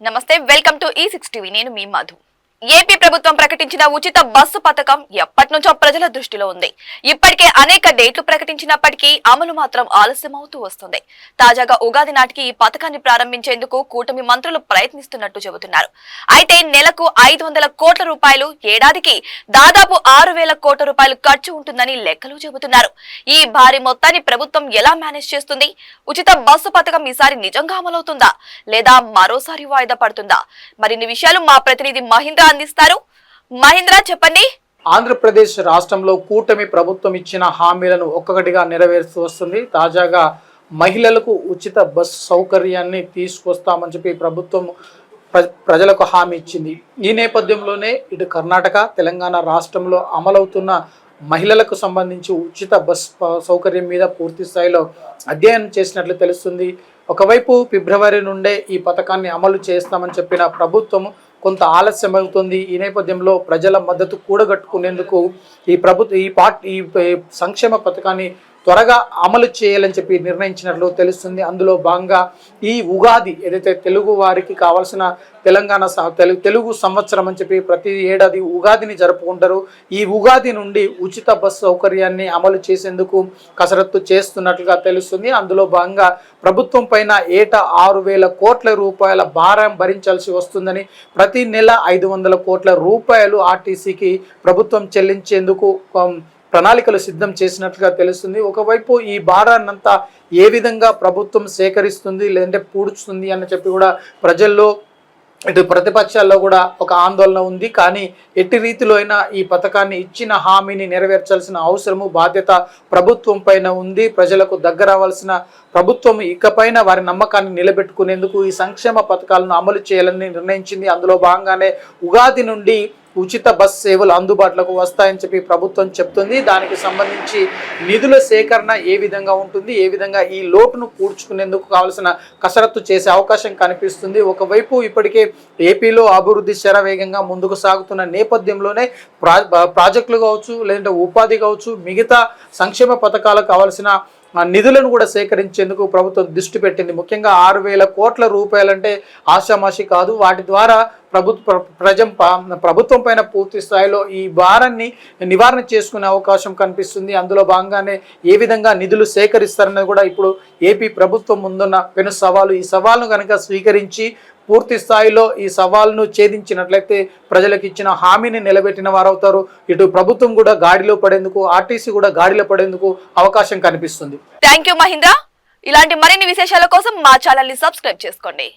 నమస్తే welcome to E6 నేను మీ Madhu. AP ప్రభుత్వం ప్రకటించిన ఉచిత బస్సు పథకం ఎప్పటినుంచో ప్రజల దృష్టిలో ఉంది. ఇప్పటికే అనేక డేట్లు ప్రకటించినప్పటికీ అమలు మాత్రం ఆలస్యమవుతూ వస్తుంది. తాజాగా ఉగాది నాటికి ఈ పథకాన్ని ప్రారంభించేందుకు కూటమి మంత్రులు ప్రయత్నిస్తున్నట్టు చెబుతున్నారు. అయితే నెలకు 500 కోట్ల రూపాయలు, ఏడాదికి దాదాపు 6,000 కోట్ల రూపాయలు ఖర్చు ఉంటుందని లెక్కలు చెబుతున్నారు. ఈ భారీ మొత్తాన్ని ప్రభుత్వం ఎలా మేనేజ్ చేస్తుంది? ఉచిత బస్సు పథకం ఈసారి నిజంగా అమలవుతుందా లేదా మరోసారి వాయిదా పడుతుందా? మరిన్ని విషయాలు మా ప్రతినిధి మహేంద్ర అందిస్తారు. మహేంద్ర, చెప్పండి. ఆంధ్రప్రదేశ్ రాష్ట్రంలో కూటమి ప్రభుత్వం ఇచ్చిన హామీలను ఒక్కొక్కటిగా నెరవేరుస్తూ వస్తుంది. తాజాగా మహిళలకు ఉచిత బస్ సౌకర్యాన్ని తీసుకొస్తామని చెప్పి ప్రభుత్వం ప్రజలకు హామీ ఇచ్చింది. ఈ నేపథ్యంలోనే ఇటు కర్ణాటక, తెలంగాణ రాష్ట్రంలో అమలవుతున్న మహిళలకు సంబంధించి ఉచిత బస్ సౌకర్యం మీద పూర్తి స్థాయిలో అధ్యయనం చేసినట్లు తెలుస్తుంది. ఒకవైపు ఫిబ్రవరి నుండే ఈ పథకాన్ని అమలు చేస్తామని చెప్పిన ప్రభుత్వం కొంత ఆలస్యం అవుతుంది. ఈ నేపథ్యంలో ప్రజల మద్దతు కూడగట్టుకునేందుకు ఈ సంక్షేమ పథకాన్ని త్వరగా అమలు చేయాలని చెప్పి నిర్ణయించినట్లు తెలుస్తుంది. అందులో భాగంగా ఈ ఉగాది ఏదైతే తెలుగు వారికి కావాల్సిన తెలంగాణ తెలుగు సంవత్సరం అని చెప్పి ప్రతి ఏడాది ఉగాదిని జరుపుకుంటారు. ఈ ఉగాది నుండి ఉచిత బస్సు సౌకర్యాన్ని అమలు చేసేందుకు కసరత్తు చేస్తున్నట్లుగా తెలుస్తుంది. అందులో భాగంగా ప్రభుత్వం పైన ఏటా 6,000 కోట్ల రూపాయల భారం భరించాల్సి వస్తుందని, ప్రతి నెల 500 కోట్ల రూపాయలు ఆర్టీసీకి ప్రభుత్వం చెల్లించేందుకు ప్రణాళికలు సిద్ధం చేసినట్లుగా తెలుస్తుంది. ఒకవైపు ఈ భారాన్నంతా ఏ విధంగా ప్రభుత్వం సేకరిస్తుంది లేదంటే పూడ్చుతుంది అని చెప్పి కూడా ప్రజల్లో ఇటు ప్రతిపక్షాల్లో కూడా ఒక ఆందోళన ఉంది. కానీ ఎట్టి రీతిలో అయినా ఈ పథకాన్ని ఇచ్చిన హామీని నెరవేర్చాల్సిన అవసరము, బాధ్యత ప్రభుత్వం పైన ఉంది. ప్రజలకు దగ్గర అవ్వాల్సిన ప్రభుత్వం ఇకపైన వారి నమ్మకాన్ని నిలబెట్టుకునేందుకు ఈ సంక్షేమ పథకాలను అమలు చేయాలని నిర్ణయించింది. అందులో భాగంగానే ఉగాది నుండి ఉచిత బస్ సేవలు అందుబాటులోకి వస్తాయని చెప్పి ప్రభుత్వం చెప్తుంది. దానికి సంబంధించి నిధుల సేకరణ ఏ విధంగా ఉంటుంది, ఏ విధంగా ఈ లోటును పూడ్చుకునేందుకు కావాల్సిన కసరత్తు చేసే అవకాశం కనిపిస్తుంది. ఒకవైపు ఇప్పటికే ఏపీలో అభివృద్ధి శరవేగంగా ముందుకు సాగుతున్న నేపథ్యంలోనే ప్రాజెక్టులు కావచ్చు, లేదంటే ఉపాధి కావచ్చు, మిగతా సంక్షేమ పథకాలకు కావాల్సిన నిధులను కూడా సేకరించేందుకు ప్రభుత్వం దృష్టి పెట్టింది. ముఖ్యంగా 6,000 కోట్ల రూపాయలంటే ఆషామాషి కాదు. వాటి ద్వారా ప్రభుత్వం పైన పూర్తి స్థాయిలో ఈ భారాన్ని నివారణ చేసుకునే అవకాశం కనిపిస్తుంది. అందులో భాగంగానే ఏ విధంగా నిధులు సేకరిస్తారన్నది కూడా ఇప్పుడు ఏపీ ప్రభుత్వం ముందున్న పెను సవాలు. ఈ సవాల్ను కనుక స్వీకరించి పూర్తి స్థాయిలో ఈ సవాల్ను ఛేదించినట్లయితే ప్రజలకు ఇచ్చిన హామీని నిలబెట్టిన వారవుతారు. ఇటు ప్రభుత్వం కూడా గాడిలో పడేందుకు, ఆర్టీసీ కూడా గాడిలో పడేందుకు అవకాశం కనిపిస్తుంది. Thank you Mahendra. ఇలాంటి మరిన్ని విశేషాల కోసం మా ఛానల్ ని సబ్స్క్రైబ్ చేసుకోండి.